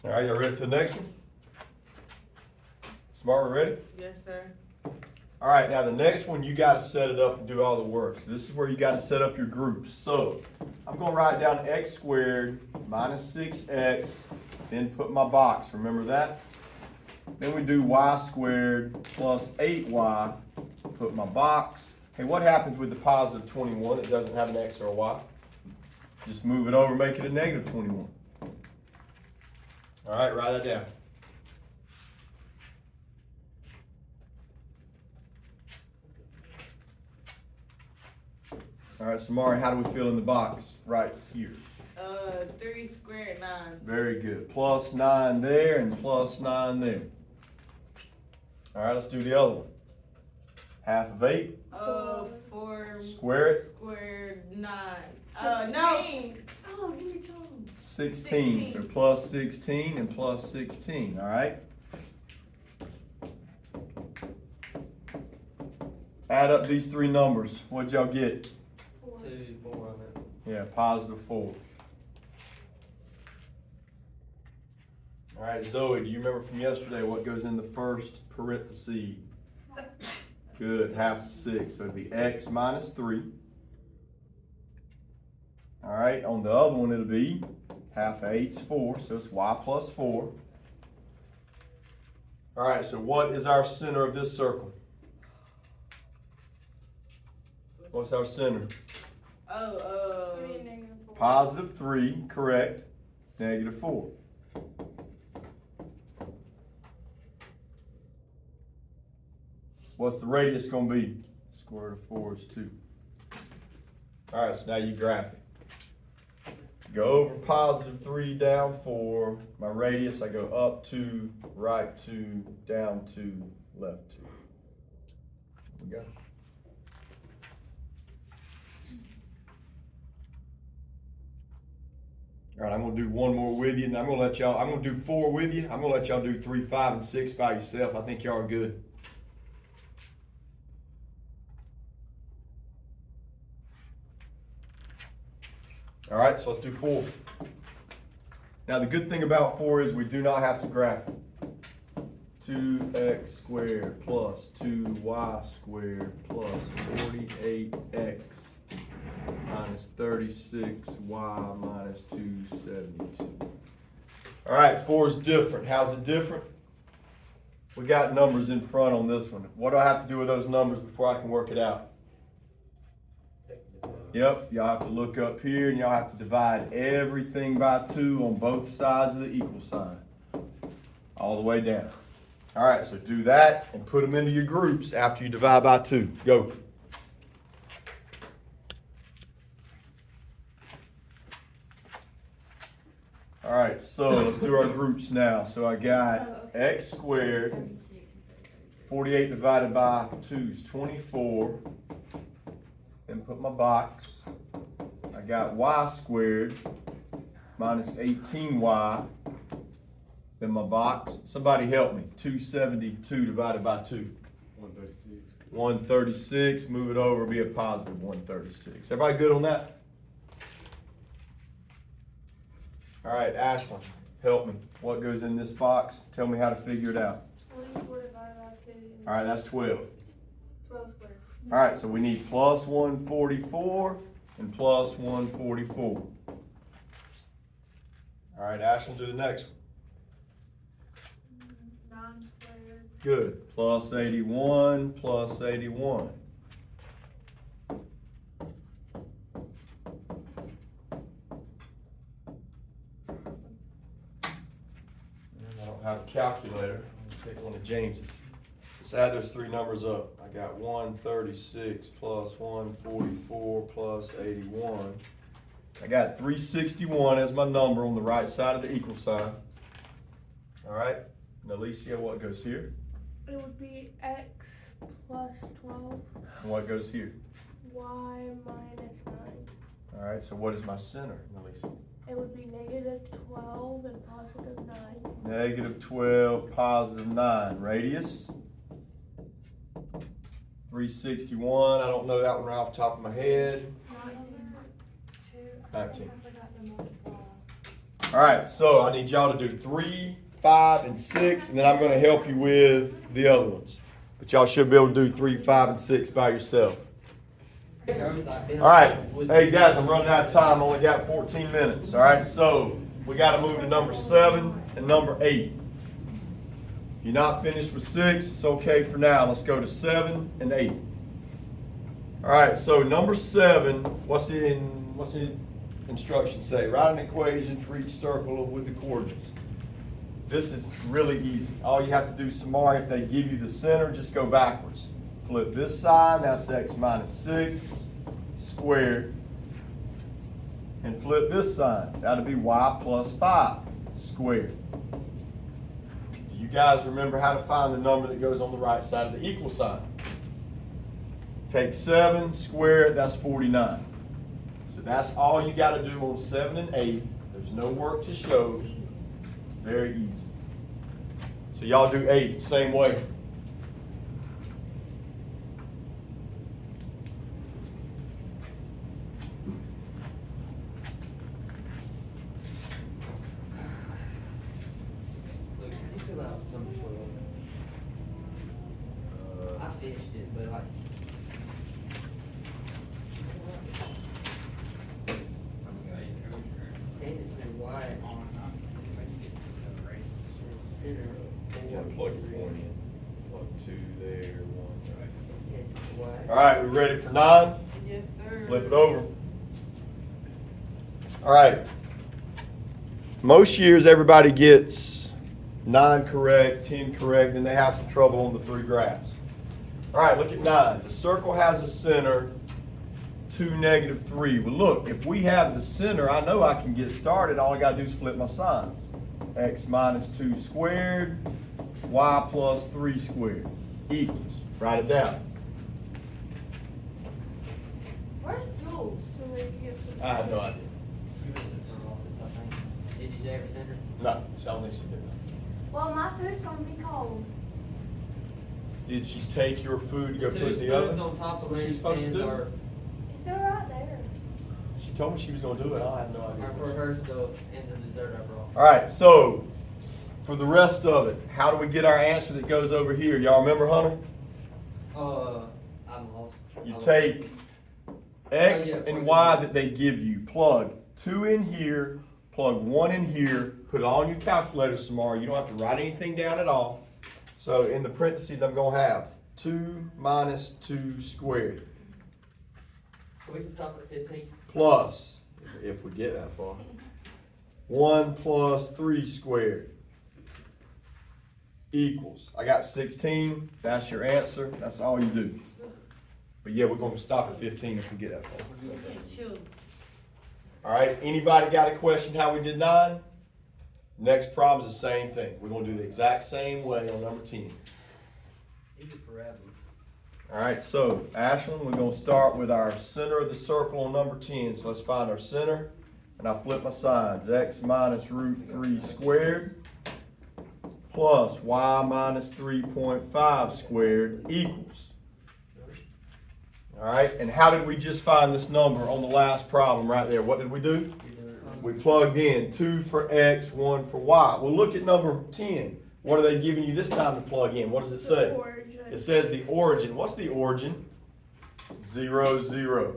All right, y'all ready for the next one? Smart, we ready? Yes, sir. All right, now the next one, you got to set it up and do all the work. So this is where you got to set up your groups. So I'm going to write down x squared minus 6x, then put my box. Remember that? Then we do y squared plus 8y, put my box. Hey, what happens with the positive 21 that doesn't have an x or a y? Just move it over, make it a negative 21. All right, write that down. All right, Samari, how do we fill in the box right here? 3 squared 9. Very good. Plus 9 there and plus 9 there. All right, let's do the other one. Half of 8. 4 Square it. squared 9. No. Oh, give me two. 16. So plus 16 and plus 16. All right. Add up these three numbers. What'd y'all get? 2, 4, Yeah, positive 4. All right, Zoe, do you remember from yesterday what goes in the first parenthesis? Good, half of 6. So it'd be x minus 3. All right, on the other one it'll be half of 8's 4, so it's y plus 4. All right, so what is our center of this circle? What's our center? Positive 3, correct. Negative 4. What's the radius going to be? Square root of 4 is 2. All right, so now you graph it. Go over positive 3, down 4. My radius, I go up 2, right 2, down 2, left 2. There we go. All right, I'm gonna do one more with you, and I'm gonna do 4 with you. I'm gonna let y'all do 3, 5, and 6 by yourself. I think y'all are good. All right, so let's do 4. Now the good thing about 4 is we do not have to graph it. 2x squared plus 2y squared plus 48x minus 36y minus 272. All right, 4 is different. How's it different? We got numbers in front on this one. What do I have to do with those numbers before I can work it out? Yep, y'all have to look up here and y'all have to divide everything by 2 on both sides of the equal sign. All the way down. All right, so do that and put them into your groups after you divide by 2. Go. All right, so let's do our groups now. So I got x squared, 48 divided by 2 is 24. Then put my box. I got y squared minus 18y. Then my box. Somebody help me. 272 divided by 2. 136. 136. Move it over, be a positive 136. Everybody good on that? All right, Ashlyn, help me. What goes in this box? Tell me how to figure it out. 24 divided by 2. All right, that's 12. 12 squared. All right, so we need plus 144 and plus 144. All right, Ashlyn, do the next one. 9 squared. Good. Plus 81, plus 81. I don't have a calculator. I'm gonna take one of James's. Let's add those three numbers up. I got 136 plus 144 plus 81. I got 361 as my number on the right side of the equal sign. All right. Now, Alicia, what goes here? It would be x plus 12, And what goes here? y minus 9. All right, so what is my center, Melissa? It would be negative 12 and positive 9. Negative 12, positive 9. Radius? 361. I don't know that one right off the top of my head. 19. All right, so I need y'all to do 3, 5, and 6, and then I'm gonna help you with the other ones. But y'all should be able to do 3, 5, and 6 by yourself. All right, hey guys, I'm running out of time. Only got 14 minutes. All right, so we got to move to number 7 and number 8. If you're not finished with 6, it's okay for now. Let's go to 7 and 8. All right, so number 7. What's the instructions say? Write an equation for each circle with the coordinates. This is really easy. All you have to do, Samari, if they give you the center, just go backwards. Flip this side, that's x minus 6 squared. And flip this side, that'll be y plus 5 squared. Do you guys remember how to find the number that goes on the right side of the equal sign? Take 7 squared, that's 49. So that's all you got to do on 7 and 8. There's no work to show. Very easy. So y'all do 8 same way. Look, how do you feel about number 12? I finished it, but like. Technically, why center You gotta plug your 1 in. Plug 2 there, 1 right. is technically why. All right, we ready for 9? Yes, sir. Flip it over. All right. Most years everybody gets 9 correct, 10 correct, then they have some trouble on the 3 graphs. All right, look at 9. The circle has a center, 2, negative 3. Well, look, if we have the center, I know I can get started. All I got to do is flip my signs. X minus 2 squared, y plus 3 squared equals. Write it down. Where's Jules? I have no idea. You was in her office, I think. Did you ever send her? No, she don't think she did. Well, my food's gonna be cold. Did she take your food to go put in the Two oven? spoons on top of What's she Mary's supposed to pans do? are It's still right there. She told me she was gonna do it. I have no are for idea. her stuff and the dessert I brought. All right, so for the rest of it, how do we get our answer that goes over here? Y'all remember, Hunter? I'm lost. You take X yeah, and plug Y it in. that they give you. Plug 2 in here, plug 1 in here, put it all on your calculator tomorrow. You don't have to write anything down at all. So in the parentheses, I'm gonna have 2 minus 2 squared So we can stop at 15. plus, if we get that far, 1 plus 3 squared equals. I got 16. That's your answer. That's all you do. But yeah, we're gonna stop at 15 if we get that far. You can't choose. All right, anybody got a question how we did 9? Next problem is the same thing. We're gonna do the exact same way on number 10. These are parabolas. All right, so Ashlyn, we're gonna start with our center of the circle on number 10. So let's find our center, and I flip my signs. X minus root 3 squared plus y minus 3.5 squared equals. All right, and how did we just find this number on the last problem right there? What did we do? We plugged in 2 for X, 1 for Y. Well, look at number 10. What are they giving you this time to plug in? What does it say? It says the origin. What's the origin? 0, 0.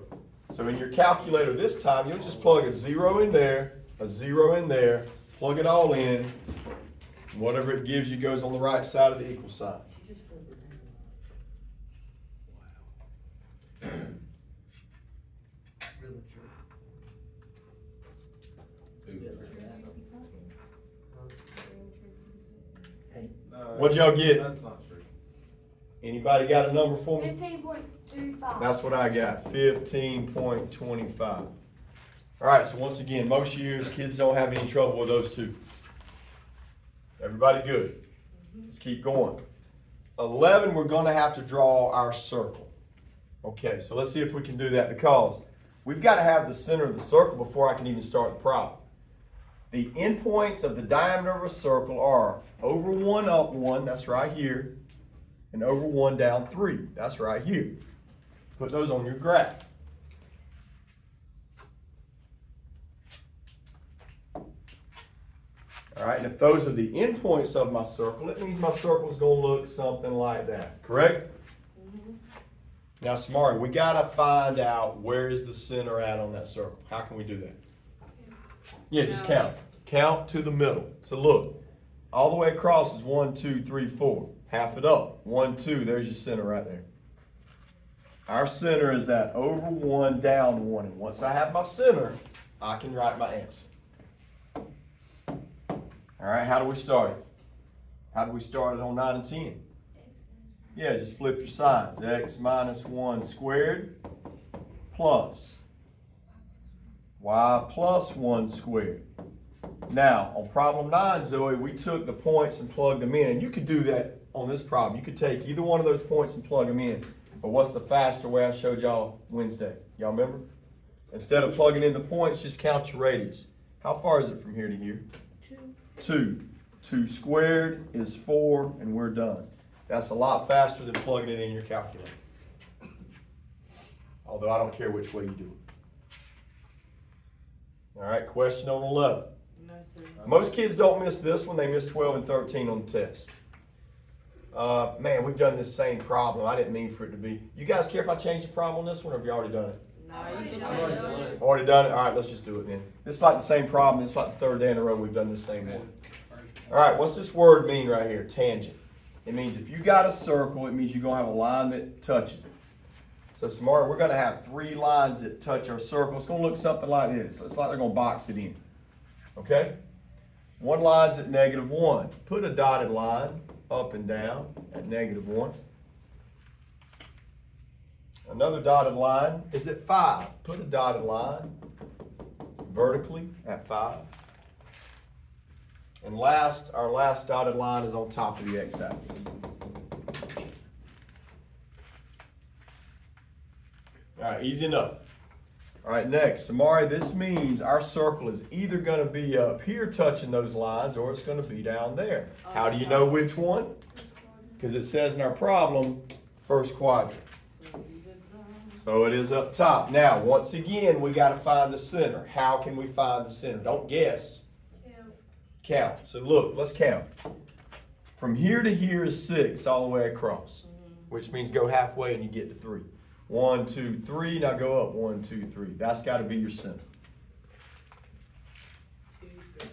So in your calculator this time, you'll just plug a 0 in there, a 0 in there, plug it all in. Whatever it gives you goes on the right side of the equal sign. She just flipped her hand. Really true. What'd y'all get? That's not true. Anybody got a number for me? 15.25. That's what I got, 15.25. All right, so once again, most years kids don't have any trouble with those two. Everybody good? Let's keep going. 11, we're gonna have to draw our circle. Okay, so let's see if we can do that because we've got to have the center of the circle before I can even start the problem. The endpoints of the diameter of a circle are over 1 up 1, that's right here, and over 1 down 3, that's right here. Put those on your graph. All right, and if those are the endpoints of my circle, it means my circle is going to look something like that, correct? Now, Samari, we got to find out where is the center at on that circle. How can we do that? Yeah, just count. Count to the middle. So look, all the way across is 1, 2, 3, 4. Half it up. 1, 2, there's your center right there. Our center is at over 1, down 1. And once I have my center, I can write my answer. All right, how do we start it? How do we start it on 9 and 10? Yeah, just flip your signs. X minus 1 squared plus y plus 1 squared. Now, on problem 9, Zoe, we took the points and plugged them in. And you could do that on this problem. You could take either one of those points and plug them in. But what's the faster way I showed y'all Wednesday? Y'all remember? Instead of plugging in the points, just count your radius. How far is it from here to here? 2. 2 squared is 4, and we're done. That's a lot faster than plugging it in your calculator. Although I don't care which way you do it. All right, question on 11. No, sir. Most kids don't miss this one. They miss 12 and 13 on the test. Man, we've done this same problem. I didn't mean for it to be. You guys care if I change the problem on this one, or have you already done it? No, you can I've already change done it. it. Already done it? All right, let's just do it then. It's like the same problem. It's like the third day in a row we've done the same one. All right, what's this word mean right here? Tangent. It means if you got a circle, it means you're going to have a line that touches it. So, Samara, we're going to have 3 lines that touch our circle. It's going to look something like this. It's like they're going to box it in. Okay? One line's at -1. Put a dotted line up and down at -1. Another dotted line is at 5. Put a dotted line vertically at 5. And last, our last dotted line is on top of the x-axis. All right, easy enough. All right, next, Samari, this means our circle is either going to be up here touching those lines or it's going to be down there. How do you know which one? Because it says in our problem, first quadrant. So it is up top. Now, once again, we got to find the center. How can we find the center? Don't guess. Count. So look, let's count. From here to here is 6 all the way across, which means go halfway and you get to 3. 1, 2, 3. Now go up. 1, 2, 3. That's got to be your center. 2, 3,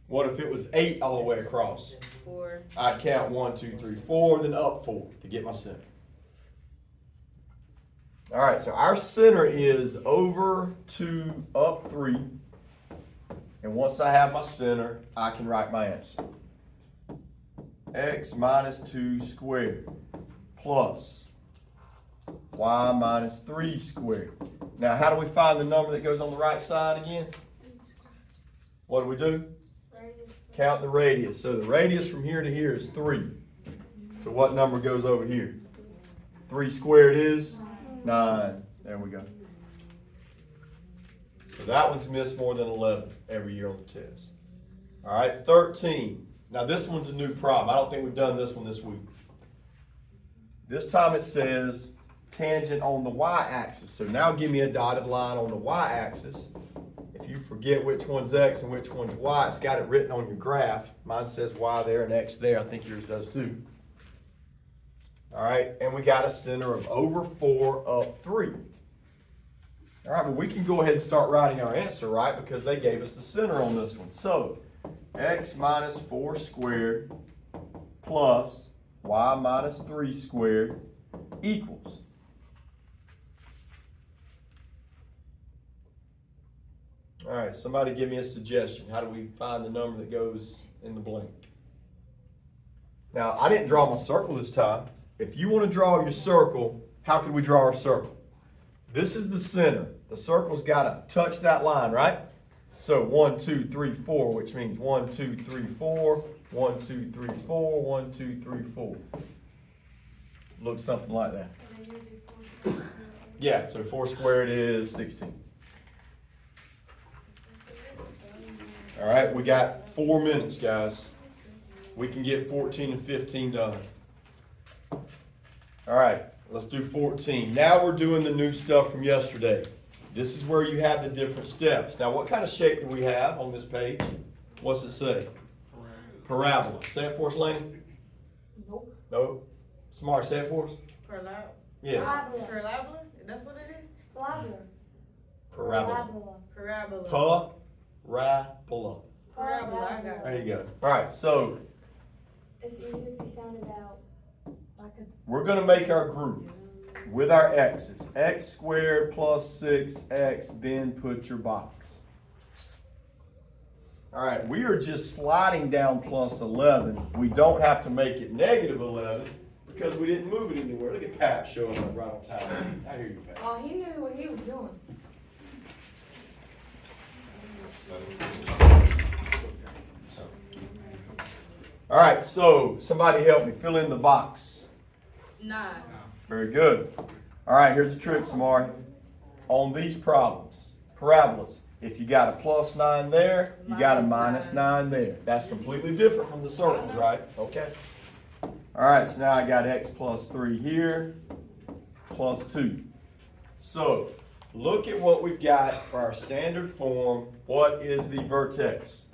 What if it was 8 all the way across? 4. I'd count 1, 2, 3, 4, then up 4 to get my center. All right, so our center is over 2, up 3. And once I have my center, I can write my answer. X minus 2 squared plus y minus 3 squared. Now, how do we find the number that goes on the right side again? What do we do? Count the radius. So the radius from here to here is 3. So what number goes over here? 3 squared is 9. There we go. So that one's missed more than 11 every year on the test. All right, 13. Now this one's a new problem. I don't think we've done this one this week. This time it says tangent on the y-axis. So now give me a dotted line on the y-axis. If you forget which one's x and which one's y, it's got it written on your graph. Mine says y there and x there. I think yours does too. All right, and we got a center of over 4 up 3. All right, but we can go ahead and start writing our answer, right? Because they gave us the center on this one. So, x minus 4 squared plus y minus 3 squared equals. All right, somebody give me a suggestion. How do we find the number that goes in the blank? Now, I didn't draw my circle this time. If you want to draw your circle, how can we draw our circle? This is the center. The circle's got to touch that line, right? So 1, 2, 3, 4, which means 1, 2, 3, 4, 1, 2, 3, 4, 1, 2, 3, 4. Looks something like that. Yeah, so 4 squared is 16. All right, we got 4 minutes, guys. We can get 14 and 15 done. All right, let's do 14. Now we're doing the new stuff from yesterday. This is where you have the different steps. Now, what kind of shape do we have on this page? What's it say? Parabola. Say it for us, Laney. Nope. No. Smart, say it for us. Yes. Parabola? That's what it is? Parabola. Parabola. Parabola. Parabola. Parabola, I got it. There you go. All right, so It's easier if you sound it out like a. we're gonna make our group with our x's. X squared plus 6x, then put your box. All right, we are just sliding down plus 11. We don't have to make it negative 11 because we didn't move it anywhere. Look at Pat showing up right on time. I hear you, Pat. Oh, he knew what he was doing. All right, so somebody help me fill in the box. 9. Very good. All right, here's the trick, Samari. On these problems, parabolas, if you got a plus 9 there, you got a minus 9 there. That's completely different from the circles, right? Okay. All right, so now I got x plus 3 here, plus 2. So, look at what we've got for our standard form. What is the vertex?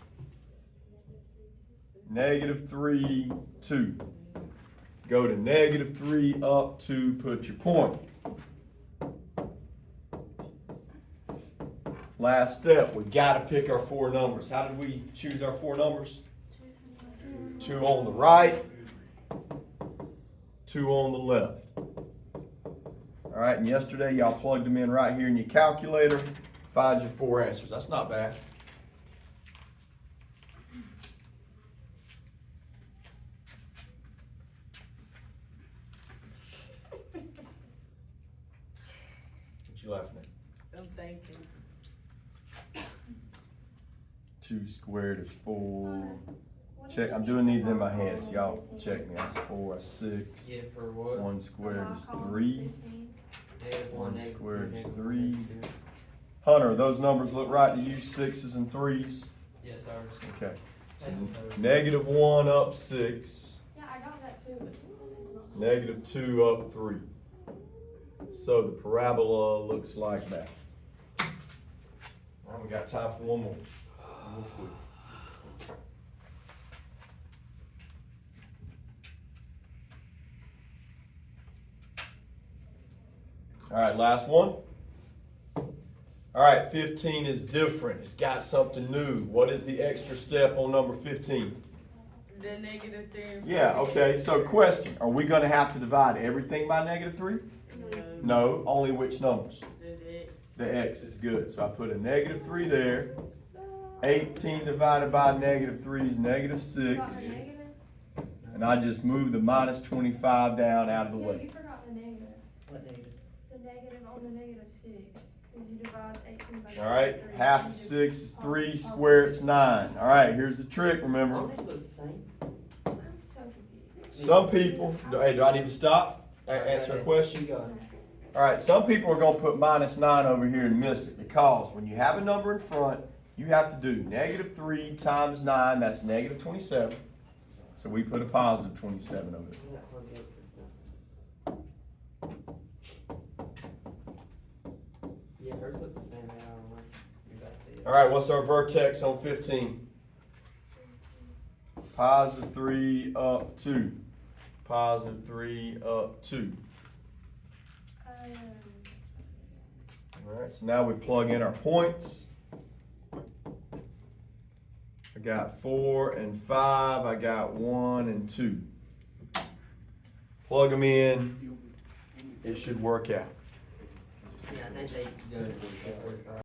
-3, 2. Go to -3 up 2, put your point. Last step, we gotta pick our 4 numbers. How did we choose our 4 numbers? 2 on the right, 2 on the left. All right, and yesterday y'all plugged them in right here in your calculator, find your 4 answers. That's not bad. What you laughing at? I'm thinking. 2 squared is 4. Check, I'm doing these in my head, so y'all check me. That's 4, that's 6. Yeah, for what? 1 squared is 3. Negative 1, 1 negative squared two, is negative 3. one, negative two. Hunter, those numbers look right to you, 6s and 3s? Yes, sir. Okay. That's So sir. -1 up 6, Yeah, I got that too, but. -2 up 3. So the parabola looks like that. All right, we got time for one more. Real quick. All right, last one. All right, 15 is different. It's got something new. What is the extra step on number 15? The -3. Yeah, okay, so question, are we gonna have to divide everything by -3? No, only which numbers? The X. The x is good, so I put a -3 there. 18 divided by -3 is -6. Forgot the negative? And I just moved the -25 down out of the Yeah, way. you forgot the negative. What negative? The negative on the -6. Because you divide 18 by All right, -3. half of 6 is 3, square it's 9. All right, here's the trick, remember. All these looks the same. I'm so confused. Some people, hey, do I need to stop? Answer a question? You go. All right, some people are gonna put -9 over here and miss it because when you have a number in front, you have to do -3 times 9, that's -27. So we put a positive 27 over there. Yeah, hers looks the same. I don't know. You gotta see it. All right, what's our vertex on 15? +3 up 2. +3 up 2. All right, so now we plug in our points. I got 4 and 5. I got 1 and 2. Plug them in. It should work out. Yeah, I think they go to the